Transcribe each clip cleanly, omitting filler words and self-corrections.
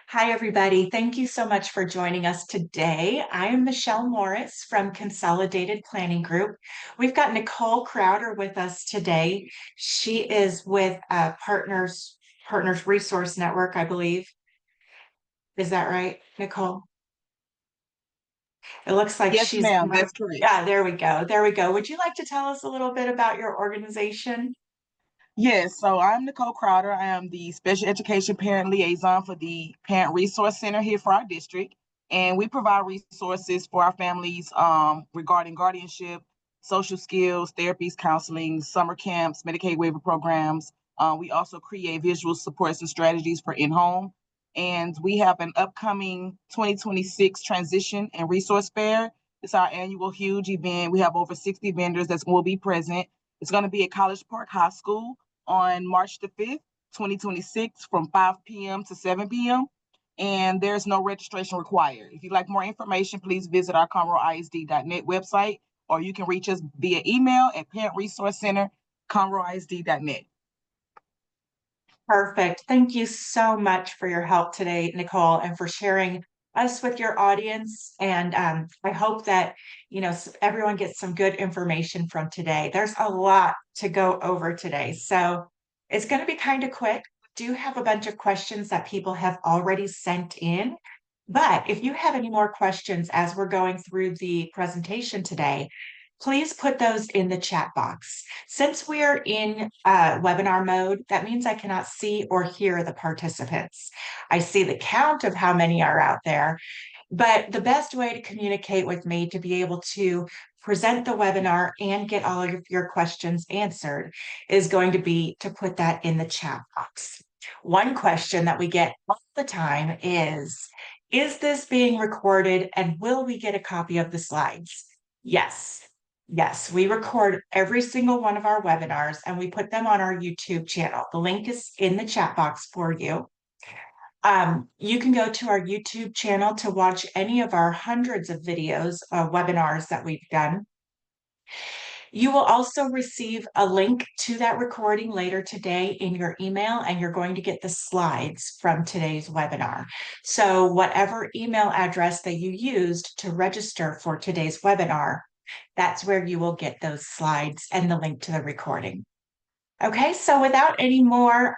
Hi, everybody. Thank you so much for joining us today. I am Michelle Morris from Consolidated Planning Group. We've got Nicole Crowder with us today. She is with Partners Resource Network, I believe. Is that right, Nicole? It looks like Yes, she's, ma'am, that's correct. yeah, there we go. There we go. Would you like to tell us a little bit about your organization? Yes, so I'm Nicole Crowder. I am the Special Education Parent Liaison for the Parent Resource Center here for our district. And we provide resources for our families regarding guardianship, social skills, therapies, counseling, summer camps, Medicaid waiver programs. We also create visual supports and strategies for in-home. And we have an upcoming 2026 transition and resource fair. It's our annual huge event. We have over 60 vendors that will be present. It's going to be at College Park High School on March the 5th, 2026, from 5 p.m. to 7 p.m. And there's no registration required. If you'd like more information, please visit our conroeisd.net website, or you can reach us via email at Parent Resource Center, conroeisd.net. Perfect. Thank you so much for your help today, Nicole, and for sharing us with your audience. And I hope that, everyone gets some good information from today. There's a lot to go over today. So it's going to be kind of quick. Do have a bunch of questions that people have already sent in. But if you have any more questions as we're going through the presentation today, please put those in the chat box. Since we're in webinar mode, that means I cannot see or hear the participants. I see the count of how many are out there, but the best way to communicate with me to be able to present the webinar and get all of your questions answered is going to be to put that in the chat box. One question that we get all the time is this being recorded and will we get a copy of the slides? Yes. Yes, we record every single one of our webinars and we put them on our YouTube channel. The link is in the chat box for you. You can go to our YouTube channel to watch any of our hundreds of videos, webinars that we've done. You will also receive a link to that recording later today in your email, and you're going to get the slides from today's webinar. So whatever email address that you used to register for today's webinar, that's where you will get those slides and the link to the recording. Okay, so without any more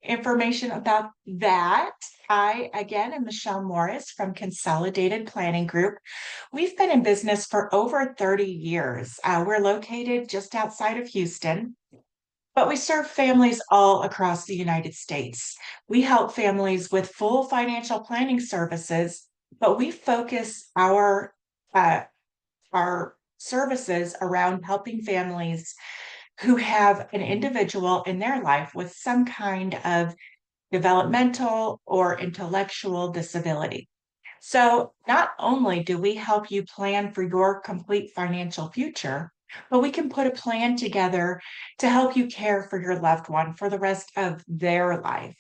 information about that, I again am Michelle Morris from Consolidated Planning Group. We've been in business for over 30 years. We're located just outside of Houston, but we serve families all across the United States. We help families with full financial planning services, but we focus our services around helping families who have an individual in their life with some kind of developmental or intellectual disability. So, not only do we help you plan for your complete financial future, but we can put a plan together to help you care for your loved one for the rest of their life.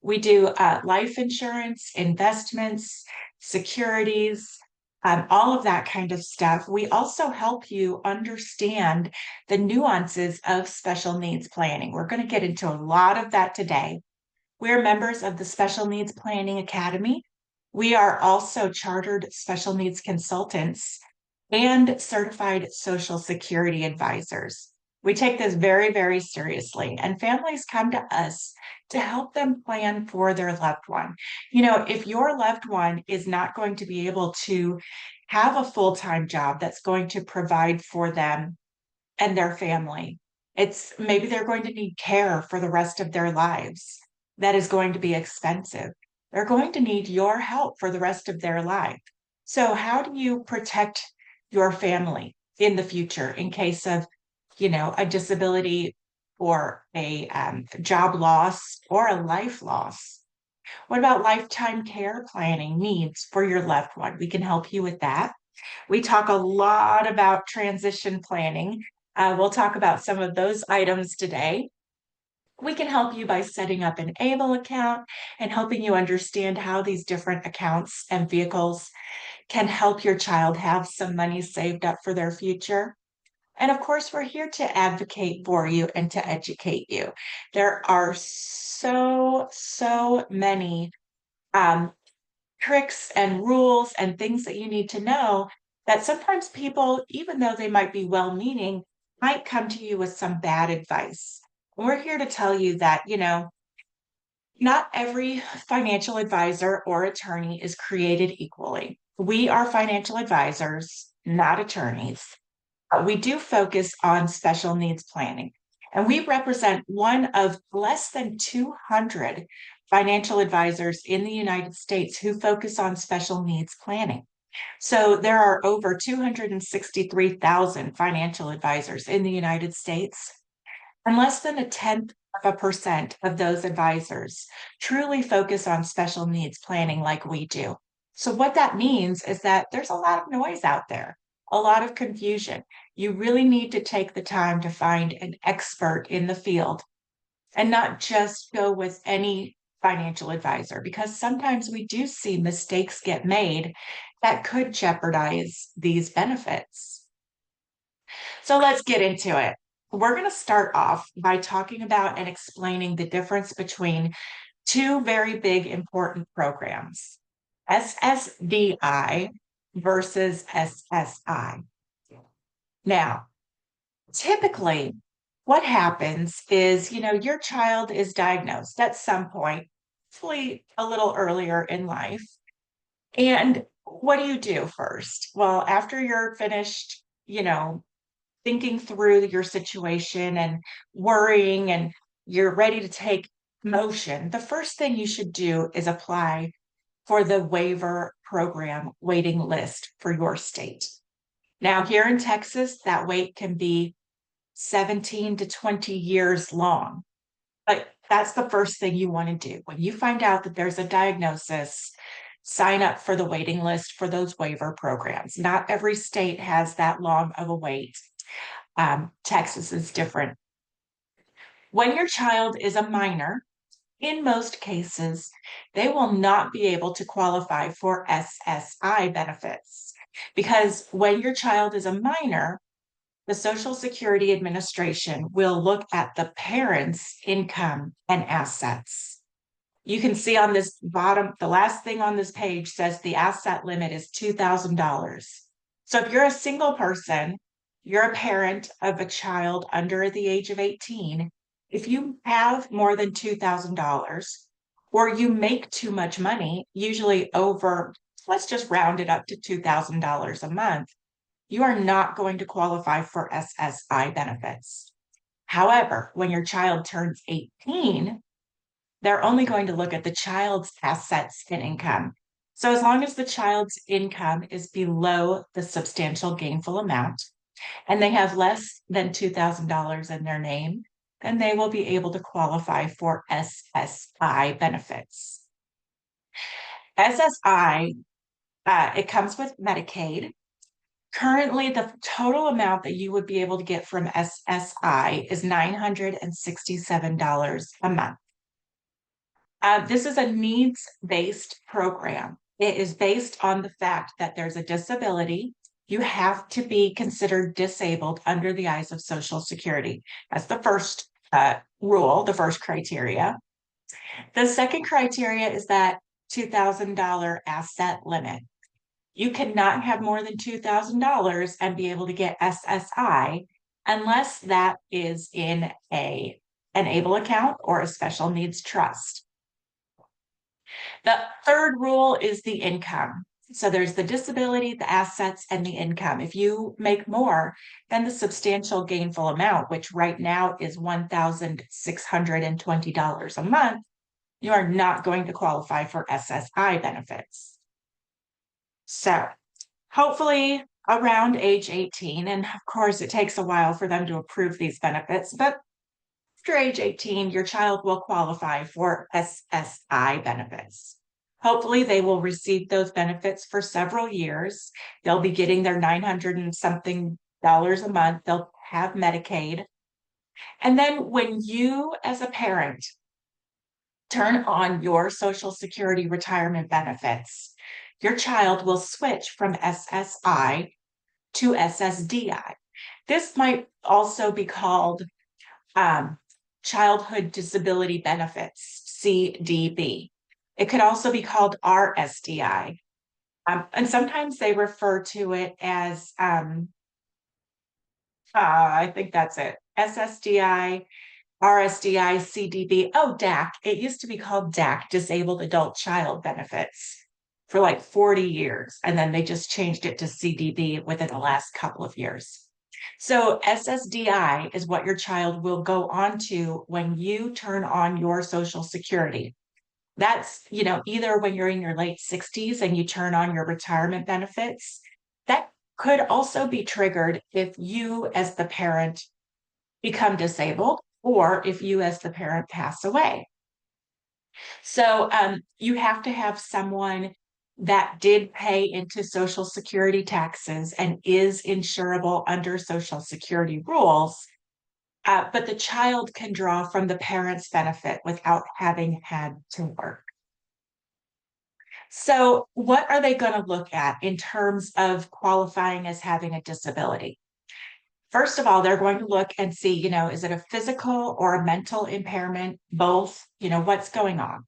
We do life insurance, investments, securities, all of that kind of stuff. We also help you understand the nuances of special needs planning. We're going to get into a lot of that today. We're members of the Special Needs Planning Academy. We are also chartered special needs consultants and certified Social Security advisors. We take this very, very seriously, and families come to us to help them plan for their loved one. If your loved one is not going to be able to have a full-time job that's going to provide for them and their family, it's maybe they're going to need care for the rest of their lives. That is going to be expensive. They're going to need your help for the rest of their life. So, how do you protect your family in the future in case of, a disability or a job loss or a life loss? What about lifetime care planning needs for your loved one? We can help you with that. We talk a lot about transition planning. We'll talk about some of those items today. We can help you by setting up an ABLE account and helping you understand how these different accounts and vehicles can help your child have some money saved up for their future. And of course, we're here to advocate for you and to educate you. There are so many um, tricks and rules and things that you need to know that sometimes people, even though they might be well-meaning, might come to you with some bad advice. And we're here to tell you that, not every financial advisor or attorney is created equally. We are financial advisors, not attorneys. We do focus on special needs planning, and we represent one of less than 200 financial advisors in the United States who focus on special needs planning. So there are over 263,000 financial advisors in the United States, and less than a tenth of a percent of those advisors truly focus on special needs planning like we do. So, what that means is that there's a lot of noise out there, a lot of confusion. You really need to take the time to find an expert in the field and not just go with any financial advisor, because sometimes we do see mistakes get made that could jeopardize these benefits. So let's get into it. We're going to start off by talking about and explaining the difference between two very big important programs, SSDI versus SSI. Now, typically, what happens is, your child is diagnosed at some point, hopefully a little earlier in life. And what do you do first? Well, after you're finished, thinking through your situation and worrying and you're ready to take motion, the first thing you should do is apply for the waiver program waiting list for your state. Now, here in Texas, that wait can be 17 to 20 years long. But that's the first thing you want to do. When you find out that there's a diagnosis, sign up for the waiting list for those waiver programs. Not every state has that long of a wait. Texas is different. When your child is a minor, in most cases, they will not be able to qualify for SSI benefits because when your child is a minor, the Social Security Administration will look at the parent's income and assets. You can see on this bottom, the last thing on this page says the asset limit is $2,000. So if you're a single person, you're a parent of a child under the age of 18, if you have more than $2,000 or you make too much money, usually over, let's just round it up to $2,000 a month, you are not going to qualify for SSI benefits. However, when your child turns 18, they're only going to look at the child's assets and income. So as long as the child's income is below the substantial gainful amount and they have less than $2,000 in their name, then they will be able to qualify for SSI benefits. SSI, it comes with Medicaid. Currently, the total amount that you would be able to get from SSI is $967 a month. This is a needs-based program. It is based on the fact that there's a disability. You have to be considered disabled under the eyes of Social Security. That's the first rule, the first criteria. The second criteria is that $2,000 asset limit. You cannot have more than $2,000 and be able to get SSI unless that is in an ABLE account or a special needs trust. The third rule is the income. So there's the disability, the assets, and the income. If you make more than the substantial gainful amount, which right now is $1,620 a month, you are not going to qualify for SSI benefits. So hopefully around age 18, and of course it takes a while for them to approve these benefits, but after age 18, your child will qualify for SSI benefits. Hopefully they will receive those benefits for several years. They'll be getting their 900 and something dollars a month. They'll have Medicaid. And then when you as a parent turn on your Social Security retirement benefits, your child will switch from SSI to SSDI. This might also be called Childhood Disability Benefits, CDB. It could also be called RSDI. And sometimes they refer to it as, I think that's it, SSDI, RSDI, CDB. Oh, DAC. It used to be called DAC, Disabled Adult Child Benefits, for like 40 years. And then they just changed it to CDB within the last couple of years. So SSDI is what your child will go on to when you turn on your Social Security. That's, either when you're in your late 60s and you turn on your retirement benefits. That could also be triggered if you, as the parent, become disabled or if you, as the parent, pass away. So you have to have someone that did pay into Social Security taxes and is insurable under Social Security rules. But the child can draw from the parent's benefit without having had to work. So, what are they going to look at in terms of qualifying as having a disability? First of all, they're going to look and see, is it a physical or a mental impairment? Both, what's going on?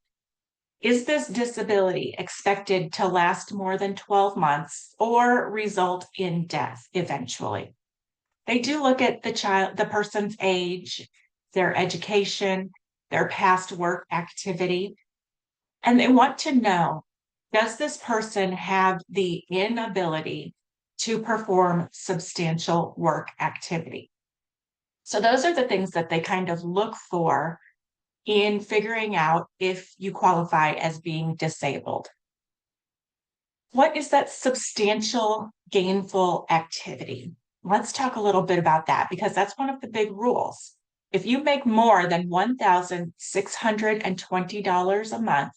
Is this disability expected to last more than 12 months or result in death eventually? They do look at the person's age, their education, their past work activity, and they want to know, does this person have the inability to perform substantial work activity? So those are the things that they kind of look for in figuring out if you qualify as being disabled. What is that substantial gainful activity? Let's talk a little bit about that because that's one of the big rules. If you make more than $1,620 a month,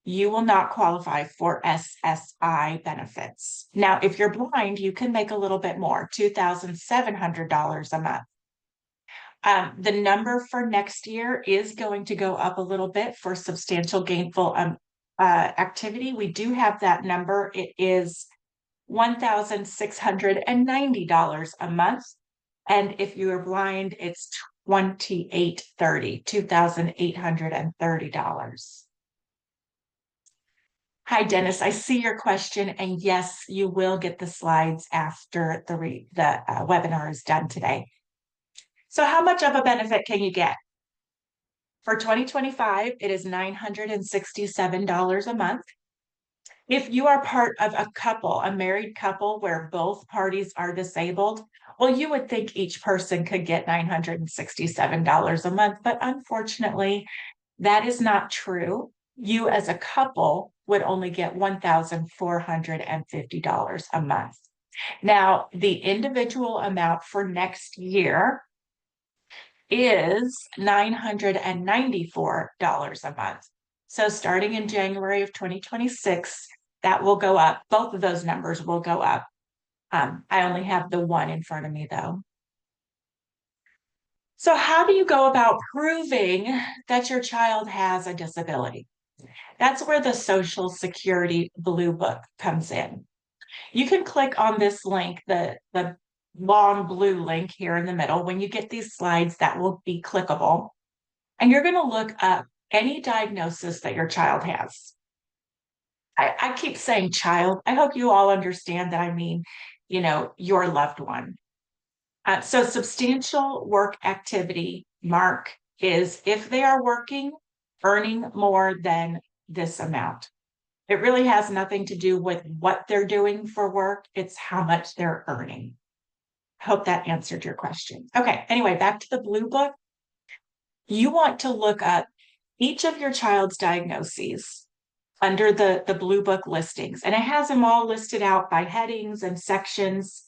you will not qualify for SSI benefits. Now, if you're blind, you can make a little bit more, $2,700 a month. The number for next year is going to go up a little bit for substantial gainful activity. We do have that number. It is $1,690 a month. And if you are blind, it's $2,830. Hi, Dennis. I see your question. And yes, you will get the slides after the webinar is done today. So how much of a benefit can you get? For 2025, it is $967 a month. If you are part of a couple, a married couple where both parties are disabled, well, you would think each person could get $967 a month, but unfortunately, that is not true. You as a couple would only get $1,450 a month. Now, the individual amount for next year is $994 a month. So starting in January of 2026, that will go up. Both of those numbers will go up. I only have the one in front of me though. So how do you go about proving that your child has a disability? That's where the Social Security Blue Book comes in. You can click on this link, the long blue link here in the middle. When you get these slides, that will be clickable. And you're going to look up any diagnosis that your child has. I keep saying child. I hope you all understand that I mean, your loved one. So substantial work activity mark is if they are working, earning more than this amount. It really has nothing to do with what they're doing for work. It's how much they're earning. Hope that answered your question. Okay, anyway, back to the Blue Book. You want to look up each of your child's diagnoses under the Blue Book listings, and it has them all listed out by headings and sections.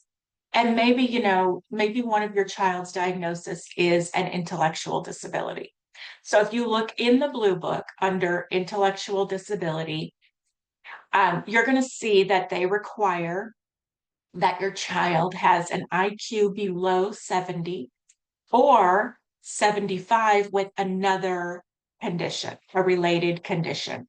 And maybe, maybe one of your child's diagnosis is an intellectual disability. So if you look in the Blue Book under intellectual disability, you're going to see that they require that your child has an IQ below 70 or 75 with another condition, a related condition.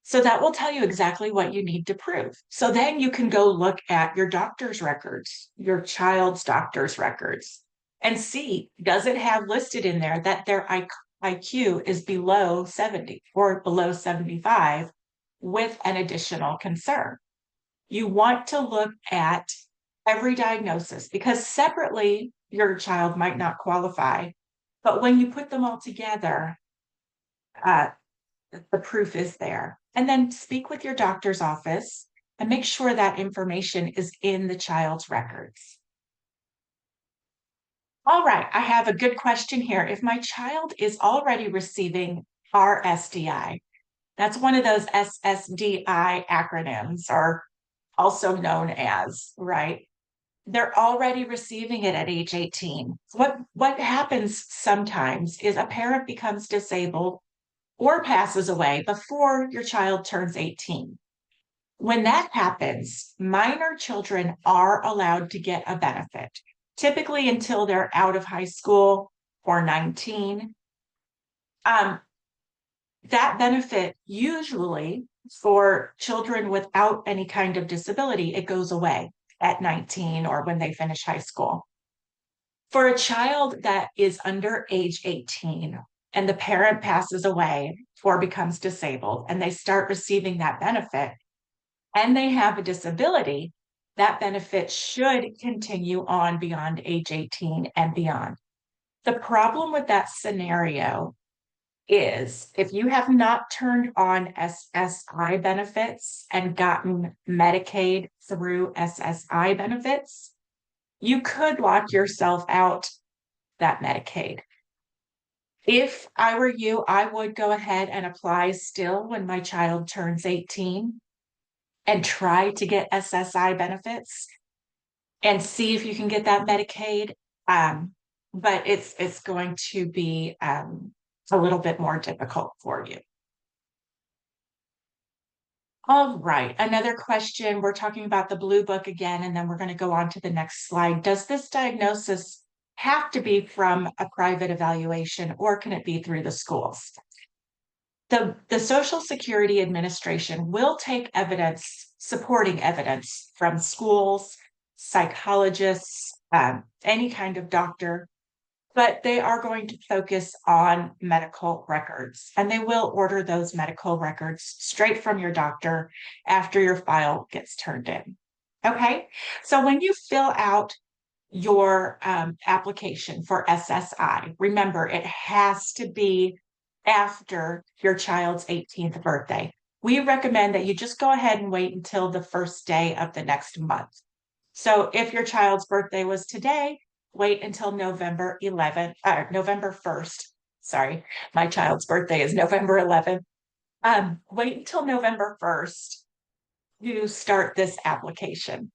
So that will tell you exactly what you need to prove. So then you can go look at your doctor's records, your child's doctor's records, and see, does it have listed in there that their IQ is below 70 or below 75 with an additional concern. You want to look at every diagnosis because separately your child might not qualify, but when you put them all together, uh, the proof is there. And then speak with your doctor's office and make sure that information is in the child's records. All right, I have a good question here. If my child is already receiving RSDI, that's one of those SSDI acronyms, or also known as, right? They're already receiving it at age 18. What happens sometimes is a parent becomes disabled or passes away before your child turns 18. When that happens, minor children are allowed to get a benefit, typically until they're out of high school or 19. Um, that benefit usually for children without any kind of disability, it goes away at 19 or when they finish high school. For a child that is under age 18 and the parent passes away or becomes disabled and they start receiving that benefit and they have a disability, that benefit should continue on beyond age 18 and beyond. The problem with that scenario is if you have not turned on SSI benefits and gotten Medicaid through SSI benefits, you could lock yourself out that Medicaid. If I were you, I would go ahead and apply still when my child turns 18 and try to get SSI benefits and see if you can get that Medicaid. But it's going to be a little bit more difficult for you. All right, another question. We're talking about the Blue Book again, and then we're going to go on to the next slide. Does this diagnosis have to be from a private evaluation, or can it be through the schools? The Social Security Administration will take evidence, supporting evidence from schools, psychologists, any kind of doctor, but they are going to focus on medical records, and they will order those medical records straight from your doctor after your file gets turned in. Okay, so when you fill out your application for SSI, remember it has to be after your child's 18th birthday. We recommend that you just go ahead and wait until the first day of the next month. So if your child's birthday was today, wait until November 1st. Sorry, my child's birthday is November 11th. Wait until November 1st to start this application.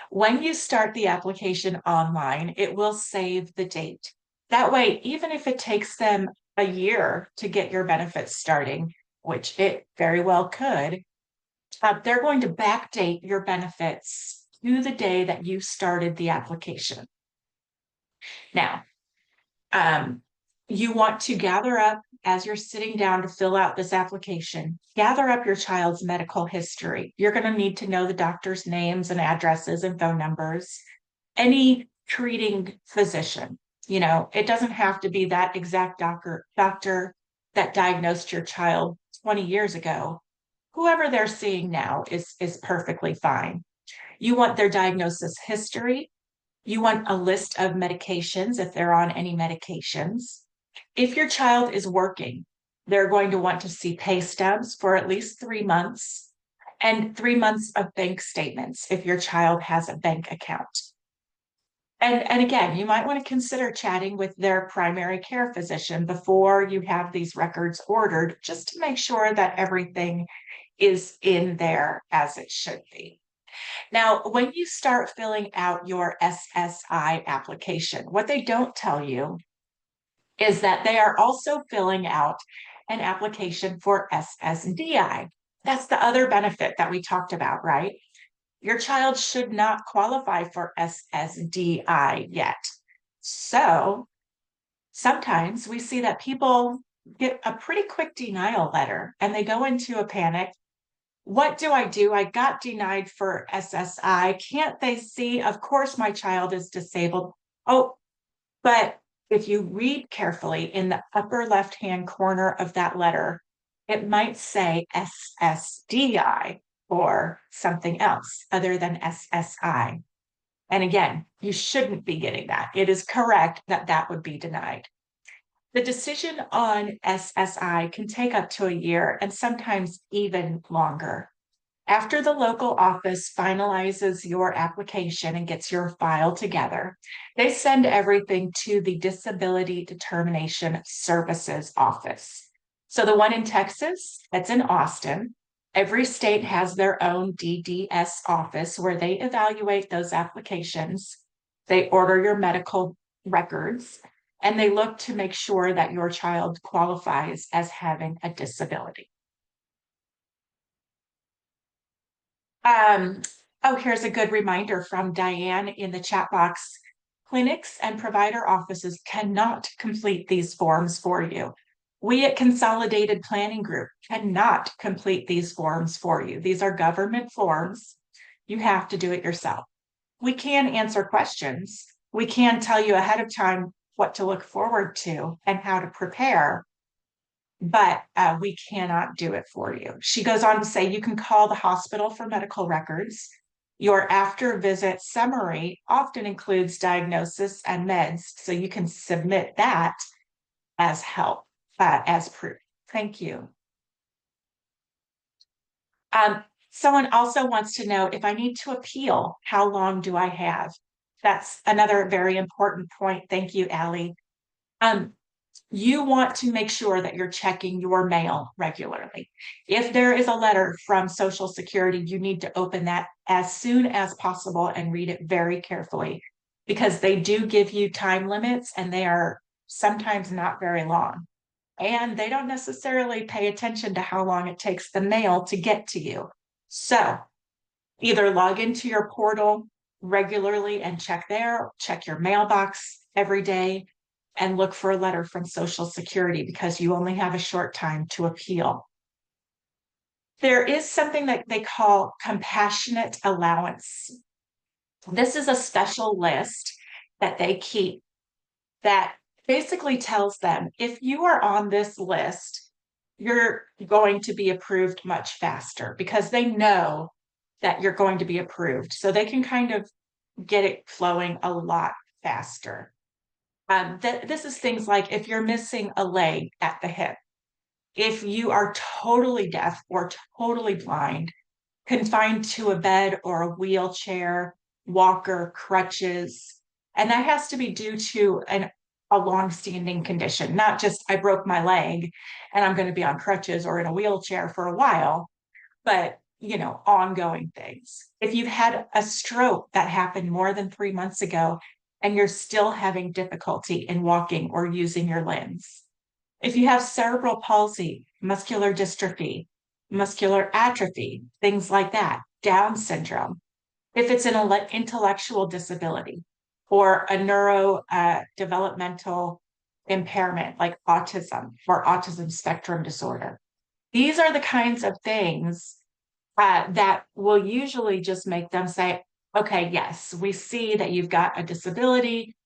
When you start the application online, it will save the date. That way, even if it takes them a year to get your benefits starting, which it very well could, they're going to backdate your benefits to the day that you started the application. Now, you want to gather up, as you're sitting down to fill out this application, gather up your child's medical history. You're going to need to know the doctor's names and addresses and phone numbers, any treating physician. You know, it doesn't have to be that exact doctor that diagnosed your child 20 years ago. Whoever they're seeing now is perfectly fine. You want their diagnosis history. You want a list of medications if they're on any medications. If your child is working, they're going to want to see pay stubs for at least 3 months and 3 months of bank statements if your child has a bank account. And again, you might want to consider chatting with their primary care physician before you have these records ordered, just to make sure that everything is in there as it should be. Now, when you start filling out your SSI application, what they don't tell you is that they are also filling out an application for SSDI. That's the other benefit that we talked about, right? Your child should not qualify for SSDI yet. So sometimes we see that people get a pretty quick denial letter and they go into a panic. What do? I got denied for SSI. Can't they see? Of course, my child is disabled. Oh, but If you read carefully in the upper left-hand corner of that letter, it might say SSDI or something else other than SSI. And again, you shouldn't be getting that. It is correct that that would be denied. The decision on SSI can take up to a year and sometimes even longer. After the local office finalizes your application and gets your file together, they send everything to the Disability Determination Services Office. So the one in Texas, that's in Austin. Every state has their own DDS office where they evaluate those applications. They order your medical records and they look to make sure that your child qualifies as having a disability. Oh, here's a good reminder from Diane in the chat box. Clinics and provider offices cannot complete these forms for you. We at Consolidated Planning Group cannot complete these forms for you. These are government forms. You have to do it yourself. We can answer questions. We can tell you ahead of time what to look forward to and how to prepare, but we cannot do it for you. She goes on to say you can call the hospital for medical records. Your after visit summary often includes diagnosis and meds, so you can submit that as help, as proof. Thank you. Someone also wants to know if I need to appeal, how long do I have? That's another very important point. Thank you, Allie. You want to make sure that you're checking your mail regularly. If there is a letter from Social Security, you need to open that as soon as possible and read it very carefully because they do give you time limits and they are sometimes not very long. And they don't necessarily pay attention to how long it takes the mail to get to you. So either log into your portal regularly and check there, check your mailbox every day, and look for a letter from Social Security because you only have a short time to appeal. There is something that they call compassionate allowance. This is a special list that they keep that basically tells them if you are on this list, you're going to be approved much faster because they know that you're going to be approved. So they can kind of get it flowing a lot faster. This is things like if you're missing a leg at the hip, if you are totally deaf or totally blind, confined to a bed or a wheelchair, walker, crutches, and that has to be due to a long-standing condition, not just I broke my leg and I'm going to be on crutches or in a wheelchair for a while, but ongoing things. If you've had a stroke that happened more than 3 months ago and you're still having difficulty in walking or using your limbs. If you have cerebral palsy, muscular dystrophy, muscular atrophy, things like that, Down syndrome. If it's an intellectual disability or a neurodevelopmental impairment like autism or autism spectrum disorder. These are the kinds of things that will usually just make them say, okay, yes, we see that you've got a disability.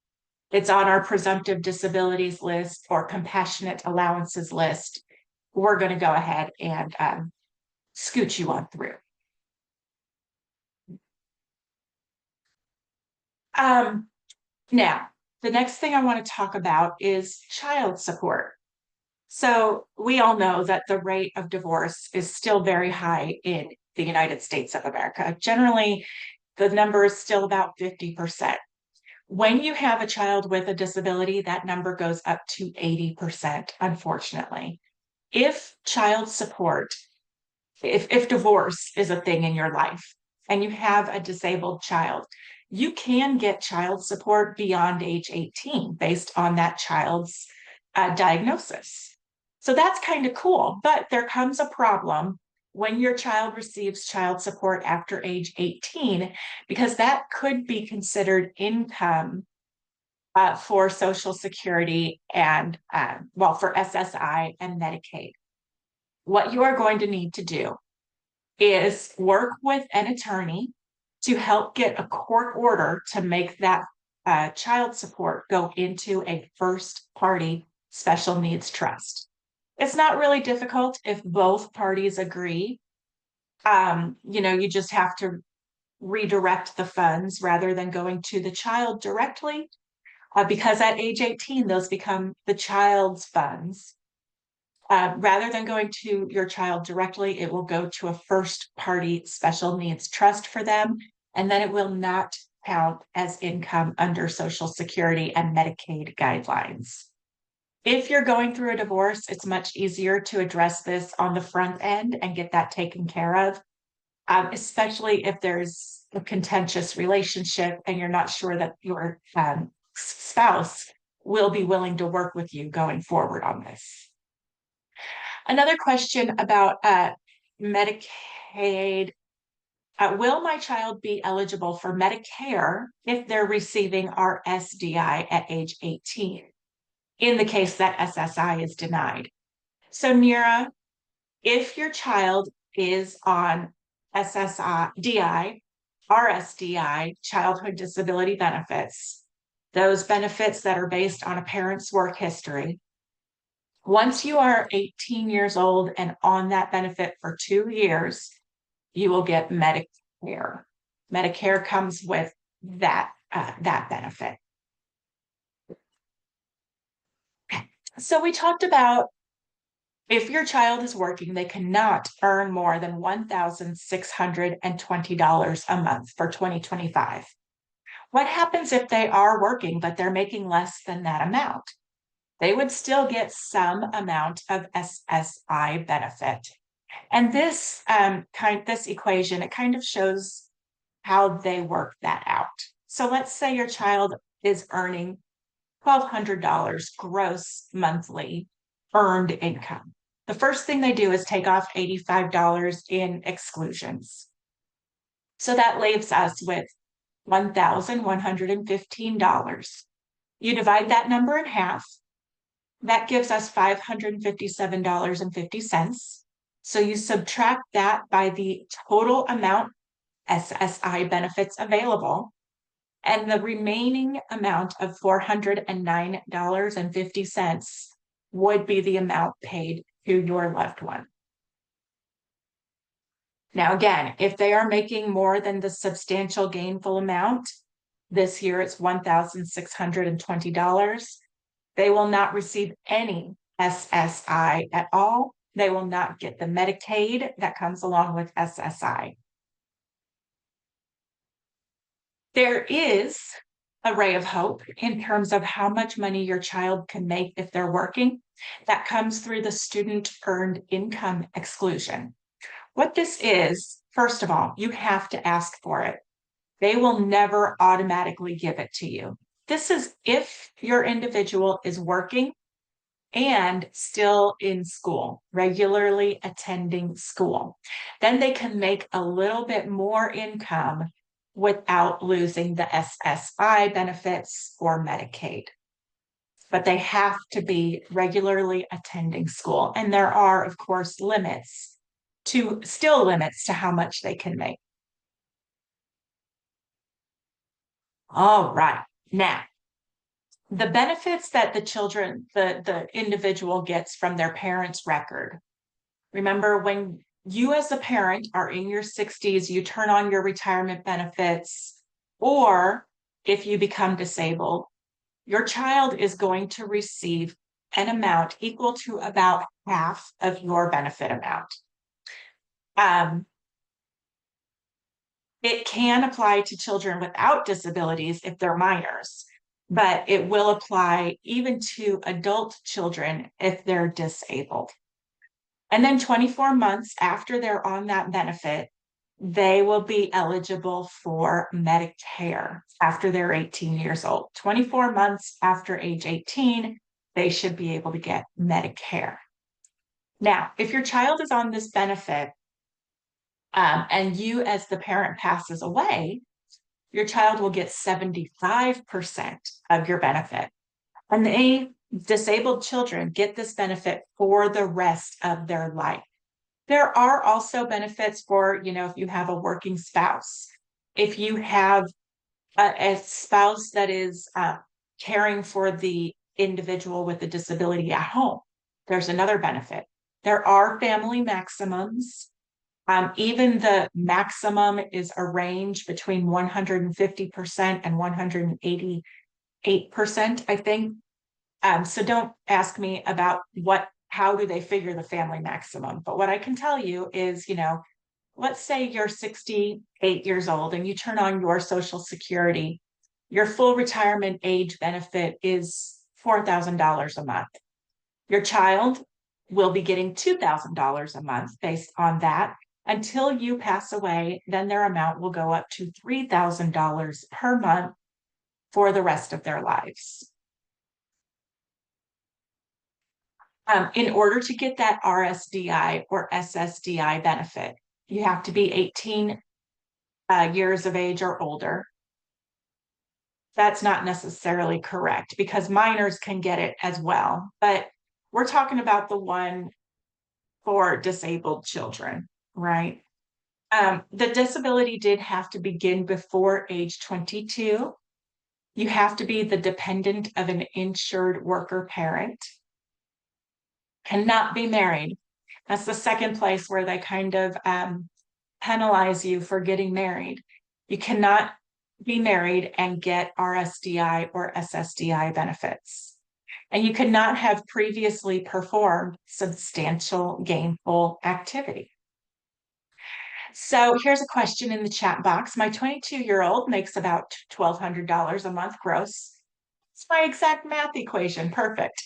It's on our presumptive disabilities list or compassionate allowances list. We're going to go ahead and scoot you on through. Now, the next thing I want to talk about is child support. So we all know that the rate of divorce is still very high in the United States of America. Generally, the number is still about 50%. When you have a child with a disability, that number goes up to 80%, unfortunately. If child support, if divorce is a thing in your life and you have a disabled child, you can get child support beyond age 18 based on that child's diagnosis. So that's kind of cool, but there comes a problem when your child receives child support after age 18, because that could be considered income for Social Security and, for SSI and Medicaid. What you are going to need to do is work with an attorney to help get a court order to make that child support go into a first party special needs trust. It's not really difficult if both parties agree. You just have to redirect the funds rather than going to the child directly, because at age 18, those become the child's funds. Rather than going to your child directly, it will go to a first party special needs trust for them, and then it will not count as income under Social Security and Medicaid guidelines. If you're going through a divorce, it's much easier to address this on the front end and get that taken care of, especially if there's a contentious relationship and you're not sure that your spouse will be willing to work with you going forward on this. Another question about Medicaid. Will my child be eligible for Medicare if they're receiving our SDI at age 18, in the case that SSI is denied? So, Nira, if your child is on SSDI, RSDI, childhood disability benefits, those benefits that are based on a parent's work history, once you are 18 years old and on that benefit for 2 years, you will get Medicare. Medicare comes with that benefit. So we talked about if your child is working, they cannot earn more than $1,620 a month for 2025. What happens if they are working, but they're making less than that amount? They would still get some amount of SSI benefit. And this this equation, it kind of shows how they work that out. So let's say your child is earning $1,200 gross monthly earned income. The first thing they do is take off $85 in exclusions. So that leaves us with $1,115. You divide that number in half. That gives us $557.50. So you subtract that by the total amount SSI benefits available, and the remaining amount of $409.50 would be the amount paid to your loved one. Now, again, if they are making more than the substantial gainful amount, this year it's $1,620, they will not receive any SSI at all. They will not get the Medicaid that comes along with SSI. There is a ray of hope in terms of how much money your child can make if they're working. That comes through the student earned income exclusion. What this is, first of all, you have to ask for it. They will never automatically give it to you. This is if your individual is working and still in school, regularly attending school. Then they can make a little bit more income without losing the SSI benefits or Medicaid. But they have to be regularly attending school. And there are, of course, limits to how much they can make. All right. Now, the benefits that the individual gets from their parent's record. Remember, when you as a parent are in your 60s, you turn on your retirement benefits, or if you become disabled, your child is going to receive an amount equal to about half of your benefit amount. It can apply to children without disabilities if they're minors, but it will apply even to adult children if they're disabled. And then 24 months after they're on that benefit, they will be eligible for Medicare after they're 18 years old. 24 months after age 18, they should be able to get Medicare. Now, if your child is on this benefit, and you as the parent passes away, your child will get 75% of your benefit. And disabled children get this benefit for the rest of their life. There are also benefits for, if you have a working spouse, if you have a spouse that is caring for the individual with a disability at home. There's another benefit. There are family maximums. Even the maximum is a range between 150% and 188%, I think. So don't ask me about how do they figure the family maximum. But what I can tell you is, let's say you're 68 years old and you turn on your Social Security. Your full retirement age benefit is $4,000 a month. Your child will be getting $2,000 a month based on that until you pass away. Then their amount will go up to $3,000 per month for the rest of their lives. In order to get that RSDI or SSDI benefit, you have to be 18 years of age or older. That's not necessarily correct because minors can get it as well, but we're talking about the one for disabled children, right? The disability did have to begin before age 22. You have to be the dependent of an insured worker parent. Cannot be married. That's the second place where they kind of penalize you for getting married. You cannot be married and get RSDI or SSDI benefits. And you cannot have previously performed substantial gainful activity. So here's a question in the chat box. My 22-year-old makes about $1,200 a month gross. It's my exact math equation. Perfect.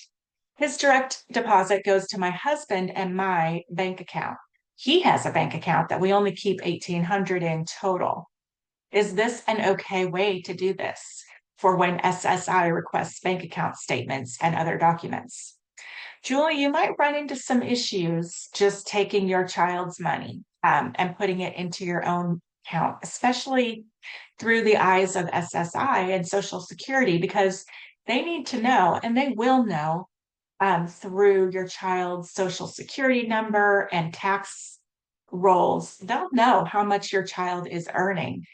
His direct deposit goes to my husband and my bank account. He has a bank account that we only keep $1,800 in total. Is this an okay way to do this for when SSI requests bank account statements and other documents? Julie, you might run into some issues just taking your child's money and putting it into your own account, especially through the eyes of SSI and Social Security, because they need to know, and they will know through your child's Social Security number and tax rolls. They'll know how much your child is earning.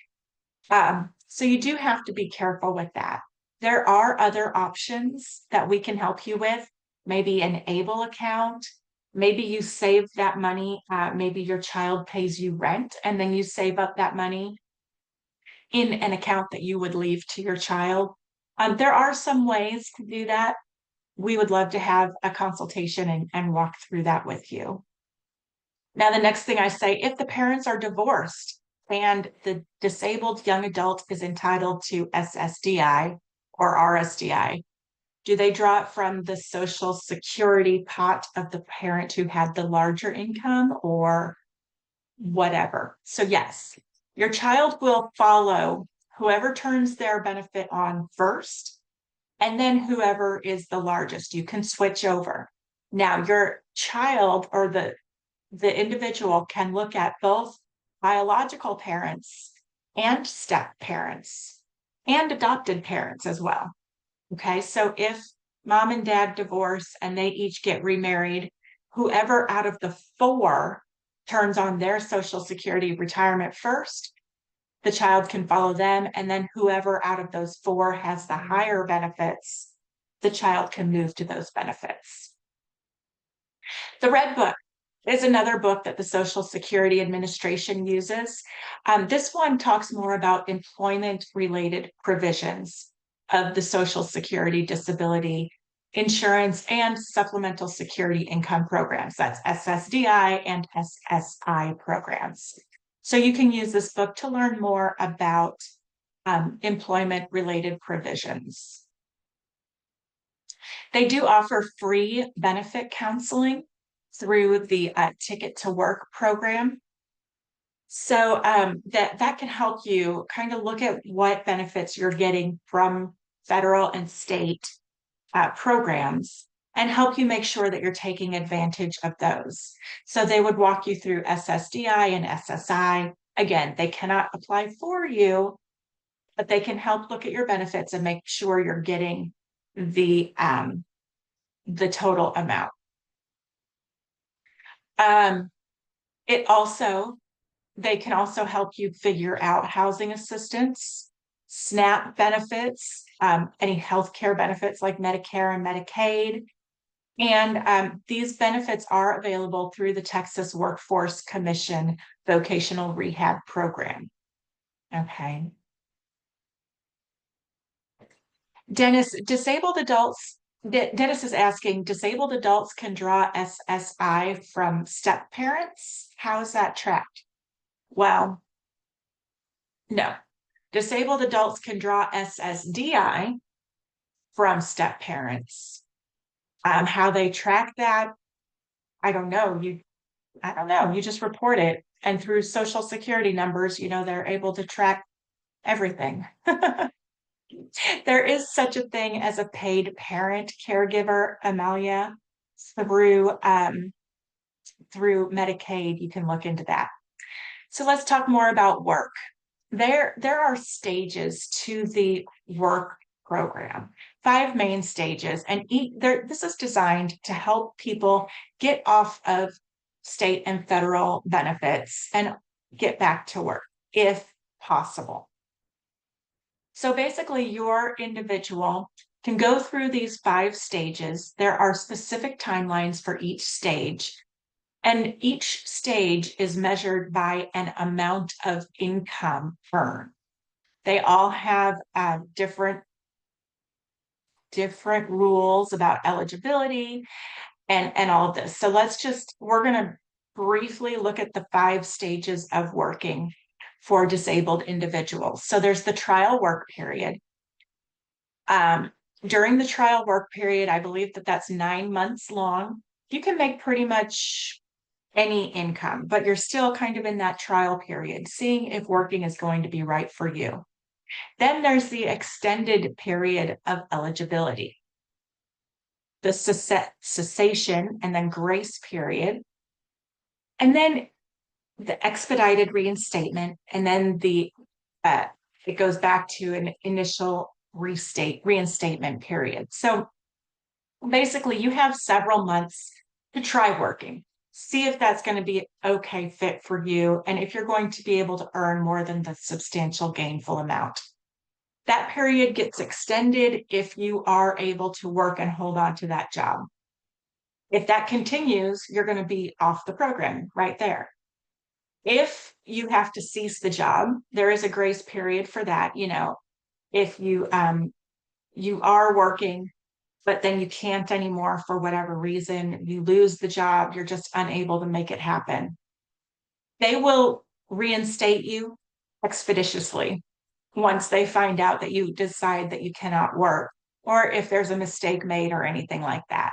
So you do have to be careful with that. There are other options that we can help you with, maybe an ABLE account. Maybe you save that money. Maybe your child pays you rent and then you save up that money in an account that you would leave to your child. There are some ways to do that. We would love to have a consultation and walk through that with you. Now, the next thing I say, if the parents are divorced and the disabled young adult is entitled to SSDI or RSDI, do they draw it from the Social Security pot of the parent who had the larger income or whatever? So yes, your child will follow whoever turns their benefit on first, and then whoever is the largest. You can switch over. Now, your child or the individual can look at both biological parents and step parents and adopted parents as well. Okay, so if mom and dad divorce and they each get remarried, whoever out of the four turns on their Social Security retirement first, the child can follow them. And then whoever out of those four has the higher benefits, the child can move to those benefits. The Red Book is another book that the Social Security Administration uses. This one talks more about employment-related provisions of the Social Security disability insurance and supplemental security income programs. That's SSDI and SSI programs. So you can use this book to learn more about employment-related provisions. They do offer free benefit counseling through the Ticket to Work program. So that can help you kind of look at what benefits you're getting from federal and state programs and help you make sure that you're taking advantage of those. So they would walk you through SSDI and SSI. Again, they cannot apply for you, but they can help look at your benefits and make sure you're getting the total amount. They can also help you figure out housing assistance. SNAP benefits, any healthcare benefits like Medicare and Medicaid. And these benefits are available through the Texas Workforce Commission vocational rehab program. Okay. Dennis, Dennis is asking, disabled adults can draw SSI from step parents? How is that tracked? Well, no. Disabled adults can draw SSDI from step parents. How they track that, I don't know. I don't know. You just report it. And through social security numbers, they're able to track everything. There is such a thing as a paid parent caregiver, Amalia, through Medicaid. You can look into that. So let's talk more about work. There are stages to the work program, 5 main stages, and this is designed to help people get off of state and federal benefits and get back to work if possible. So basically, your individual can go through these 5 stages. There are specific timelines for each stage, and each stage is measured by an amount of income earned. They all have different rules about eligibility and all of this. So we're going to briefly look at the 5 stages of working for disabled individuals. So there's the trial work period. During the trial work period, I believe that's 9 months long. You can make pretty much any income, but you're still kind of in that trial period, seeing if working is going to be right for you. Then there's the extended period of eligibility, the cessation and then grace period, and then the expedited reinstatement, and then it goes back to an initial reinstatement period. So basically, you have several months to try working. See if that's going to be okay fit for you, and if you're going to be able to earn more than the substantial gainful amount. That period gets extended if you are able to work and hold on to that job. If that continues, you're going to be off the program right there. If you have to cease the job, there is a grace period for that. If you are working, but then you can't anymore for whatever reason, you lose the job, you're just unable to make it happen. They will reinstate you expeditiously once they find out that you decide that you cannot work, or if there's a mistake made or anything like that.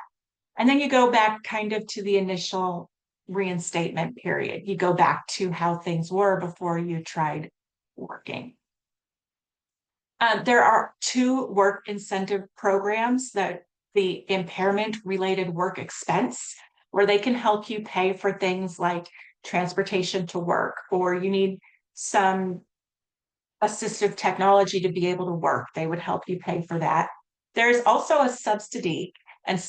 And then you go back kind of to the initial reinstatement period. You go back to how things were before you tried working. There are 2 work incentive programs, that the impairment related work expense, where they can help you pay for things like transportation to work, or you need some assistive technology to be able to work. They would help you pay for that. There's also a subsidy and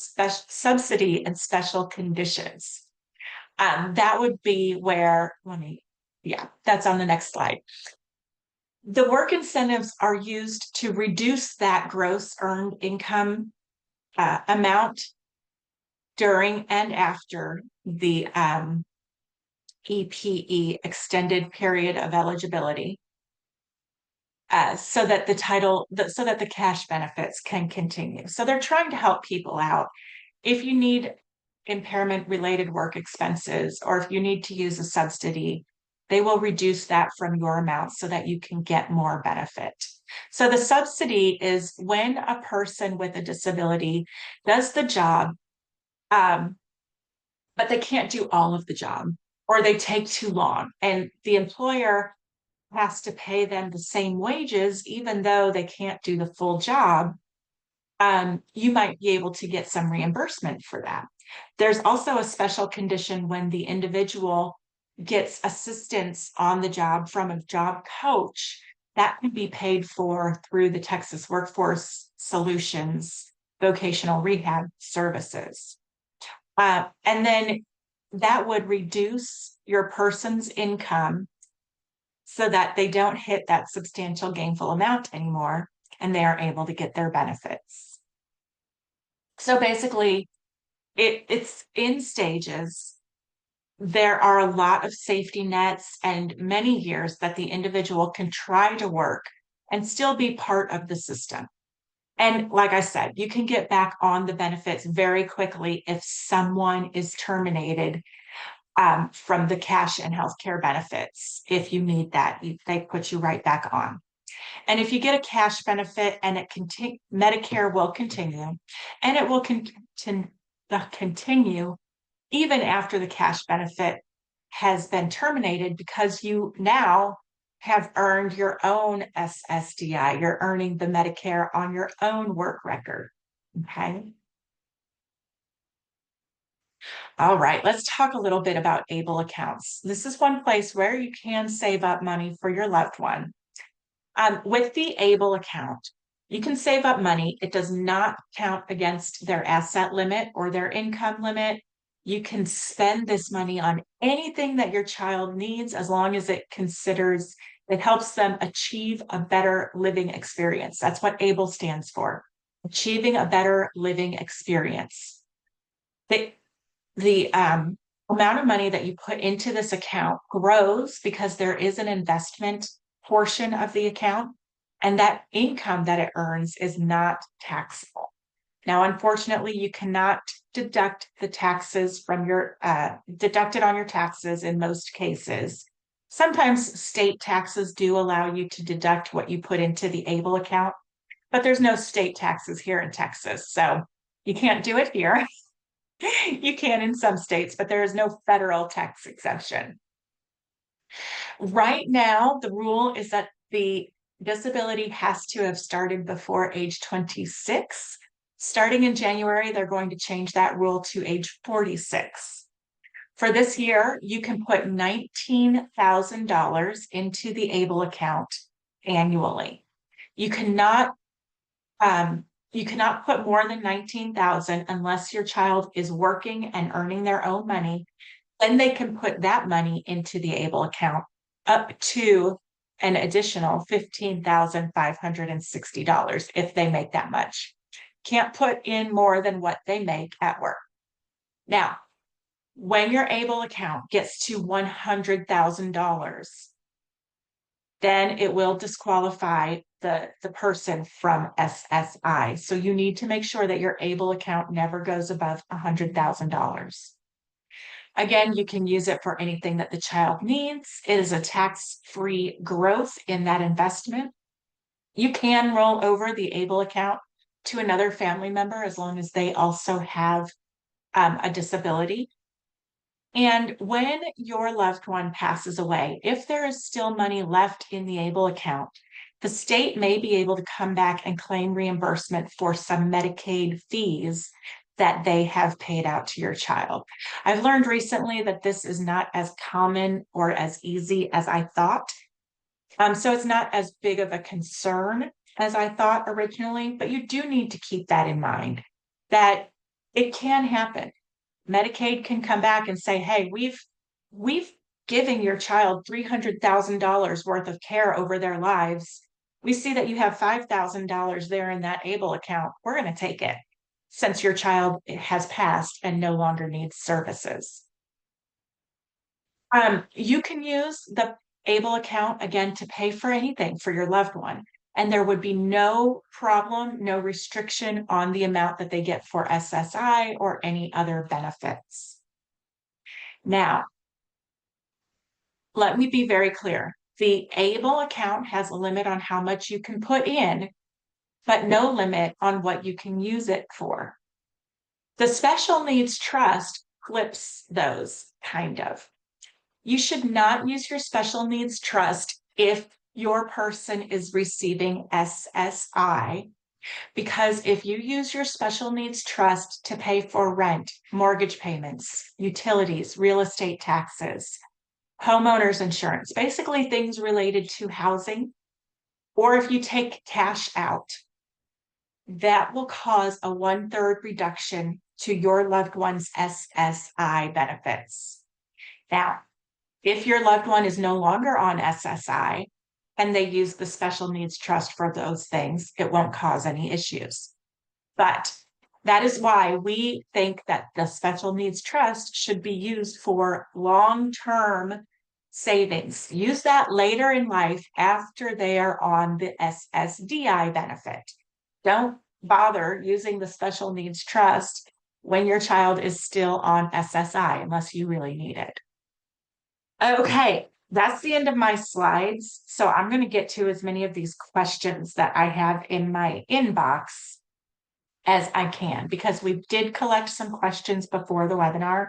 special conditions. That would be where, that's on the next slide. The work incentives are used to reduce that gross earned income amount during and after the EPE, extended period of eligibility, so that the cash benefits can continue. So they're trying to help people out. If you need impairment related work expenses, or if you need to use a subsidy, they will reduce that from your amount so that you can get more benefit. So the subsidy is when a person with a disability does the job, but they can't do all of the job, or they take too long, and the employer has to pay them the same wages, even though they can't do the full job. You might be able to get some reimbursement for that. There's also a special condition when the individual gets assistance on the job from a job coach that can be paid for through the Texas Workforce Solutions vocational rehab services. And then that would reduce your person's income so that they don't hit that substantial gainful amount anymore and they are able to get their benefits. So basically, it's in stages. There are a lot of safety nets and many years that the individual can try to work and still be part of the system. And like I said, you can get back on the benefits very quickly if someone is terminated from the cash and healthcare benefits. If you need that, they put you right back on. And if you get a cash benefit and Medicare will continue, and it will continue even after the cash benefit has been terminated because you now have earned your own SSDI. You're earning the Medicare on your own work record. Okay. All right, let's talk a little bit about ABLE accounts. This is one place where you can save up money for your loved one. With the ABLE account, you can save up money. It does not count against their asset limit or their income limit. You can spend this money on anything that your child needs as long as it helps them achieve a better living experience. That's what ABLE stands for, achieving a better living experience. The amount of money that you put into this account grows because there is an investment portion of the account, and that income that it earns is not taxable. Now, unfortunately, you cannot deduct the taxes from deducted on your taxes in most cases. Sometimes state taxes do allow you to deduct what you put into the ABLE account, but there's no state taxes here in Texas, so you can't do it here. You can in some states, but there is no federal tax exemption. Right now, the rule is that the disability has to have started before age 26. Starting in January, they're going to change that rule to age 46. For this year, you can put $19,000 into the ABLE account annually. You cannot put more than 19,000 unless your child is working and earning their own money. Then they can put that money into the ABLE account up to an additional $15,560 if they make that much. Can't put in more than what they make at work. Now, when your ABLE account gets to $100,000, then it will disqualify the person from SSI. So you need to make sure that your ABLE account never goes above $100,000. Again, you can use it for anything that the child needs. It is a tax-free growth in that investment. You can roll over the ABLE account to another family member as long as they also have a disability. And when your loved one passes away, if there is still money left in the ABLE account, the state may be able to come back and claim reimbursement for some Medicaid fees that they have paid out to your child. I've learned recently that this is not as common or as easy as I thought. So it's not as big of a concern as I thought originally, but you do need to keep that in mind, that it can happen. Medicaid can come back and say, hey, we've given your child $300,000 worth of care over their lives. We see that you have $5,000 there in that ABLE account. We're going to take it since your child has passed and no longer needs services. You can use the ABLE account again to pay for anything for your loved one. And there would be no problem, no restriction on the amount that they get for SSI or any other benefits. Now, let me be very clear. The ABLE account has a limit on how much you can put in, but no limit on what you can use it for. The special needs trust flips those, kind of. You should not use your special needs trust if your person is receiving SSI, because if you use your special needs trust to pay for rent, mortgage payments, utilities, real estate taxes, homeowners insurance, basically things related to housing, or if you take cash out, that will cause a 1/3 reduction to your loved one's SSI benefits. Now, If your loved one is no longer on SSI and they use the special needs trust for those things, it won't cause any issues. But that is why we think that the special needs trust should be used for long-term savings. Use that later in life after they are on the SSDI benefit. Don't bother using the special needs trust when your child is still on SSI unless you really need it. Okay, that's the end of my slides. So I'm going to get to as many of these questions that I have in my inbox as I can, because we did collect some questions before the webinar.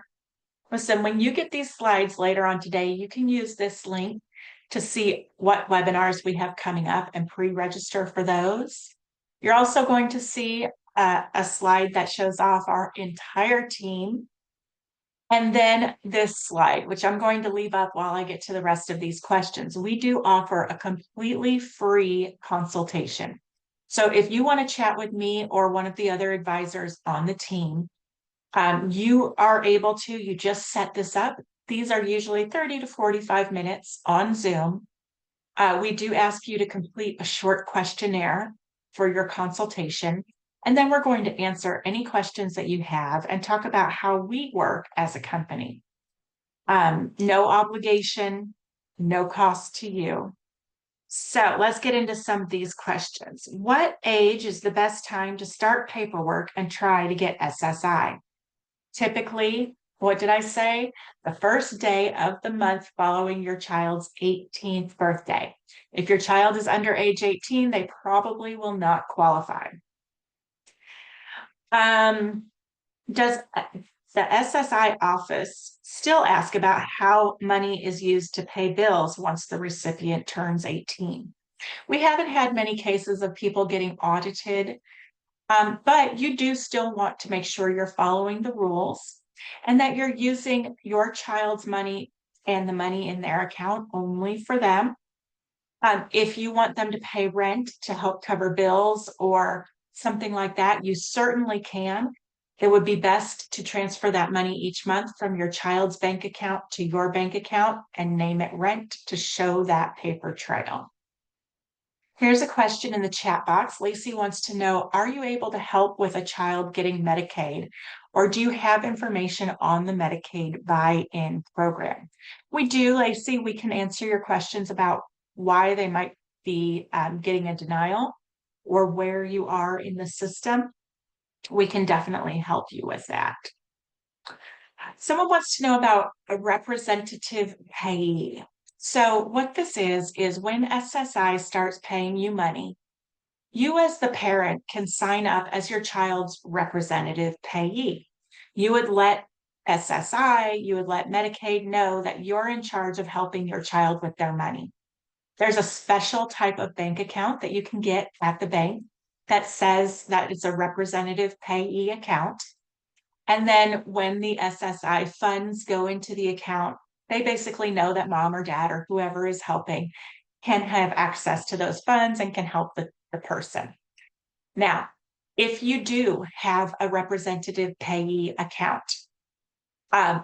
Listen, when you get these slides later on today, you can use this link to see what webinars we have coming up and pre-register for those. You're also going to see a slide that shows off our entire team. And then this slide, which I'm going to leave up while I get to the rest of these questions. We do offer a completely free consultation. So if you want to chat with me or one of the other advisors on the team, you are able to, you just set this up. These are usually 30 to 45 minutes on Zoom. We do ask you to complete a short questionnaire for your consultation. And then we're going to answer any questions that you have and talk about how we work as a company. No obligation, no cost to you. So let's get into some of these questions. What age is the best time to start paperwork and try to get SSI? Typically, what did I say? The first day of the month following your child's 18th birthday. If your child is under age 18, they probably will not qualify. Does the SSI office still ask about how money is used to pay bills once the recipient turns 18? We haven't had many cases of people getting audited, but you do still want to make sure you're following the rules and that you're using your child's money and the money in their account only for them. If you want them to pay rent to help cover bills or something like that, you certainly can. It would be best to transfer that money each month from your child's bank account to your bank account and name it rent to show that paper trail. Here's a question in the chat box. Lacey wants to know, are you able to help with a child getting Medicaid, or do you have information on the Medicaid buy-in program? We do, Lacey. We can answer your questions about why they might be getting a denial or where you are in the system. We can definitely help you with that. Someone wants to know about a representative payee. So what this is when SSI starts paying you money, you as the parent can sign up as your child's representative payee. You would let SSI, you would let Medicaid know that you're in charge of helping your child with their money. There's a special type of bank account that you can get at the bank that says that it's a representative payee account. And then when the SSI funds go into the account, they basically know that mom or dad or whoever is helping can have access to those funds and can help the person. Now, if you do have a representative payee account,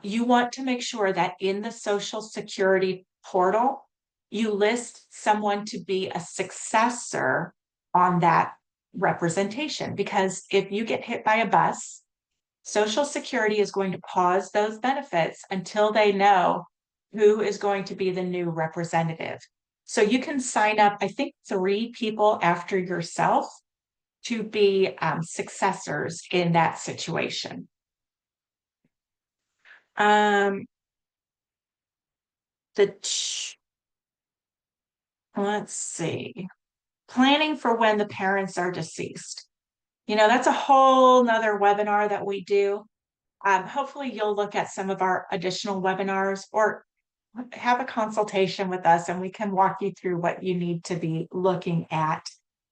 you want to make sure that in the Social Security portal, you list someone to be a successor on that representation. Because if you get hit by a bus, Social Security is going to pause those benefits until they know who is going to be the new representative. So you can sign up, I think, 3 people after yourself to be successors in that situation. Let's see. Planning for when the parents are deceased. That's a whole nother webinar that we do. Hopefully you'll look at some of our additional webinars or have a consultation with us and we can walk you through what you need to be looking at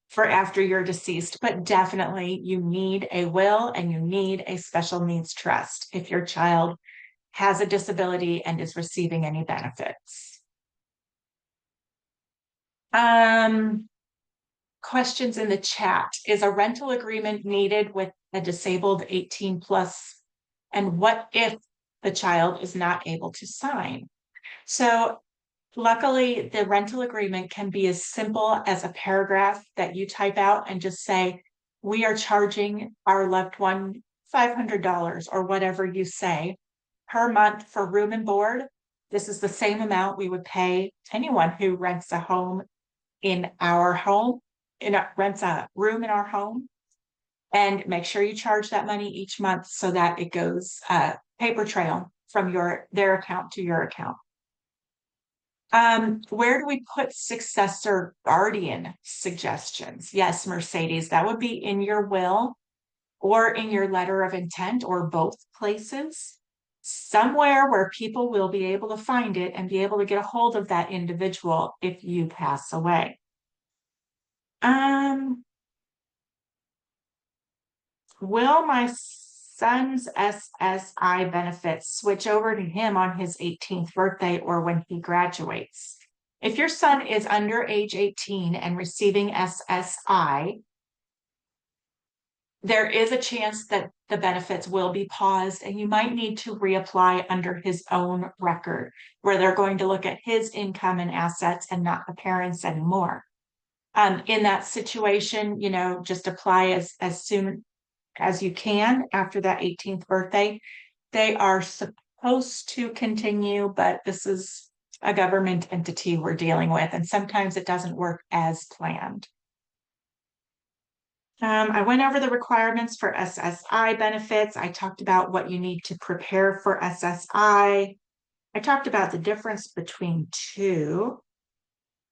for after you're deceased. But definitely you need a will and you need a special needs trust if your child has a disability and is receiving any benefits. Questions in the chat. Is a rental agreement needed with a disabled 18 plus? And what if the child is not able to sign? So luckily, the rental agreement can be as simple as a paragraph that you type out and just say, we are charging our loved one $500 or whatever you say per month for room and board. This is the same amount we would pay anyone who rents a home in our home, rents a room in our home. And make sure you charge that money each month so that it goes paper trail from their account to your account. Where do we put successor guardian suggestions? Yes, Mercedes, that would be in your will or in your letter of intent or both places, somewhere where people will be able to find it and be able to get a hold of that individual if you pass away. Will my son's SSI benefits switch over to him on his 18th birthday or when he graduates? If your son is under age 18 and receiving SSI, there is a chance that the benefits will be paused and you might need to reapply under his own record, where they're going to look at his income and assets and not the parents anymore. In that situation, just apply as soon as you can after that 18th birthday. They are supposed to continue, but this is a government entity we're dealing with, and sometimes it doesn't work as planned. I went over the requirements for SSI benefits. I talked about what you need to prepare for SSI. I talked about the difference between two.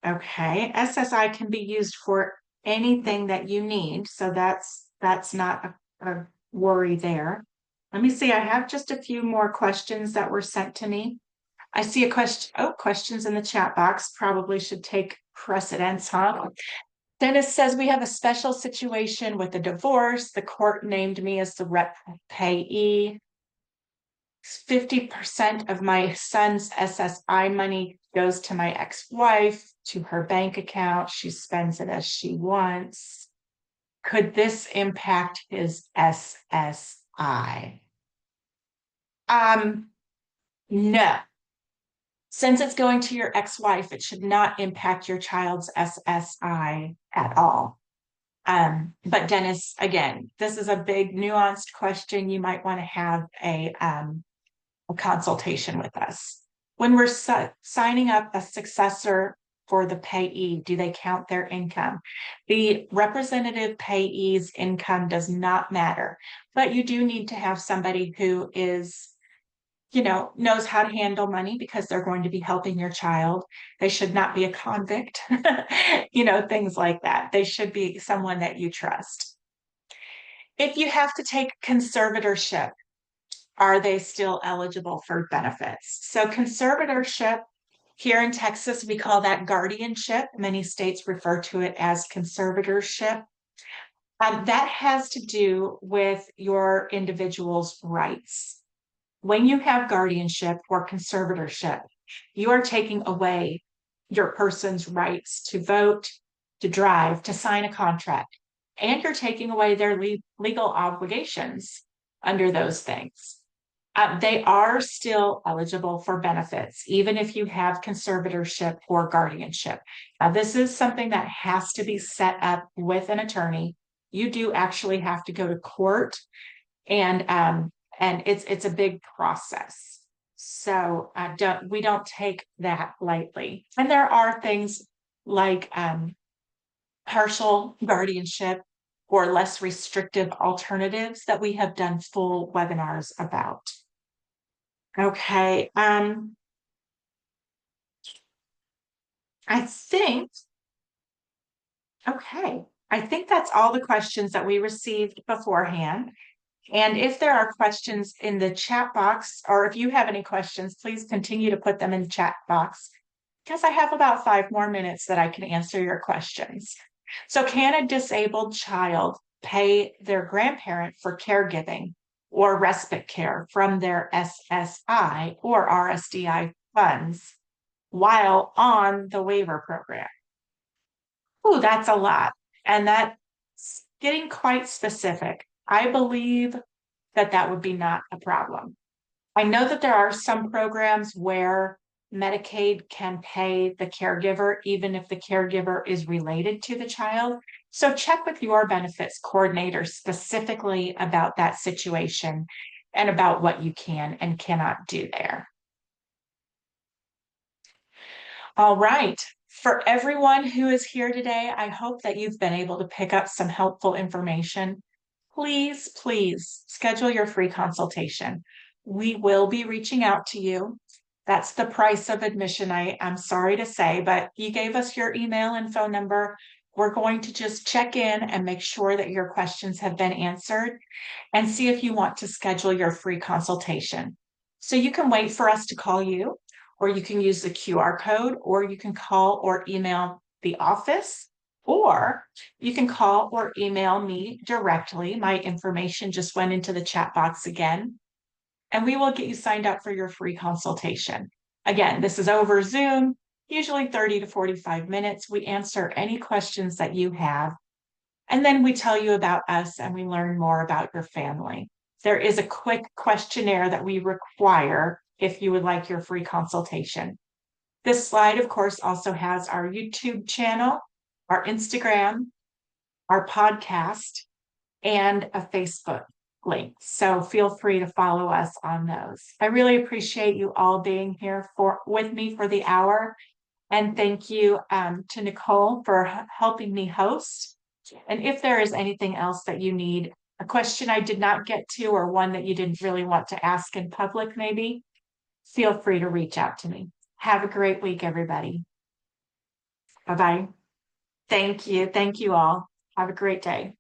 Okay, SSI can be used for anything that you need, so that's not a worry there. Let me see, I have just a few more questions that were sent to me. I see a question, questions in the chat box probably should take precedence, huh? Dennis says we have a special situation with a divorce. The court named me as the rep payee. 50% of my son's SSI money goes to my ex-wife, to her bank account. She spends it as she wants. Could this impact his SSI? No. Since it's going to your ex-wife, it should not impact your child's SSI at all. But Dennis, again, this is a big nuanced question. You might want to have a consultation with us. When we're signing up a successor for the payee, do they count their income? The representative payee's income does not matter, but you do need to have somebody who is, knows how to handle money because they're going to be helping your child. They should not be a convict, things like that. They should be someone that you trust. If you have to take conservatorship, are they still eligible for benefits? So conservatorship, here in Texas, we call that guardianship. Many states refer to it as conservatorship. That has to do with your individual's rights. When you have guardianship or conservatorship, you are taking away your person's rights to vote, to drive, to sign a contract, and you're taking away their legal obligations under those things. They are still eligible for benefits, even if you have conservatorship or guardianship. Now, this is something that has to be set up with an attorney. You do actually have to go to court, and it's a big process. So we don't take that lightly. And there are things like partial guardianship or less restrictive alternatives that we have done full webinars about. Okay, I think that's all the questions that we received beforehand. And if there are questions in the chat box, or if you have any questions, please continue to put them in the chat box, because I have about 5 more minutes that I can answer your questions. So can a disabled child pay their grandparent for caregiving or respite care from their SSI or RSDI funds while on the waiver program? Oh, that's a lot. And that's getting quite specific. I believe that would be not a problem. I know that there are some programs where Medicaid can pay the caregiver, even if the caregiver is related to the child. So check with your benefits coordinator specifically about that situation and about what you can and cannot do there. All right. For everyone who is here today, I hope that you've been able to pick up some helpful information. Please, please schedule your free consultation. We will be reaching out to you. That's the price of admission, I'm sorry to say, but you gave us your email and phone number. We're going to just check in and make sure that your questions have been answered and see if you want to schedule your free consultation. So you can wait for us to call you, or you can use the QR code, or you can call or email the office, or you can call or email me directly. My information just went into the chat box again, and we will get you signed up for your free consultation. Again, this is over Zoom, usually 30 to 45 minutes. We answer any questions that you have, and then we tell you about us and we learn more about your family. There is a quick questionnaire that we require if you would like your free consultation. This slide, of course, also has our YouTube channel, our Instagram, our podcast, and a Facebook link. So feel free to follow us on those. I really appreciate you all being here with me for the hour. And thank you to Nicole for helping me host. And if there is anything else that you need, a question I did not get to, or one that you didn't really want to ask in public, maybe, feel free to reach out to me. Have a great week, everybody. Bye-bye. Thank you. Thank you all. Have a great day.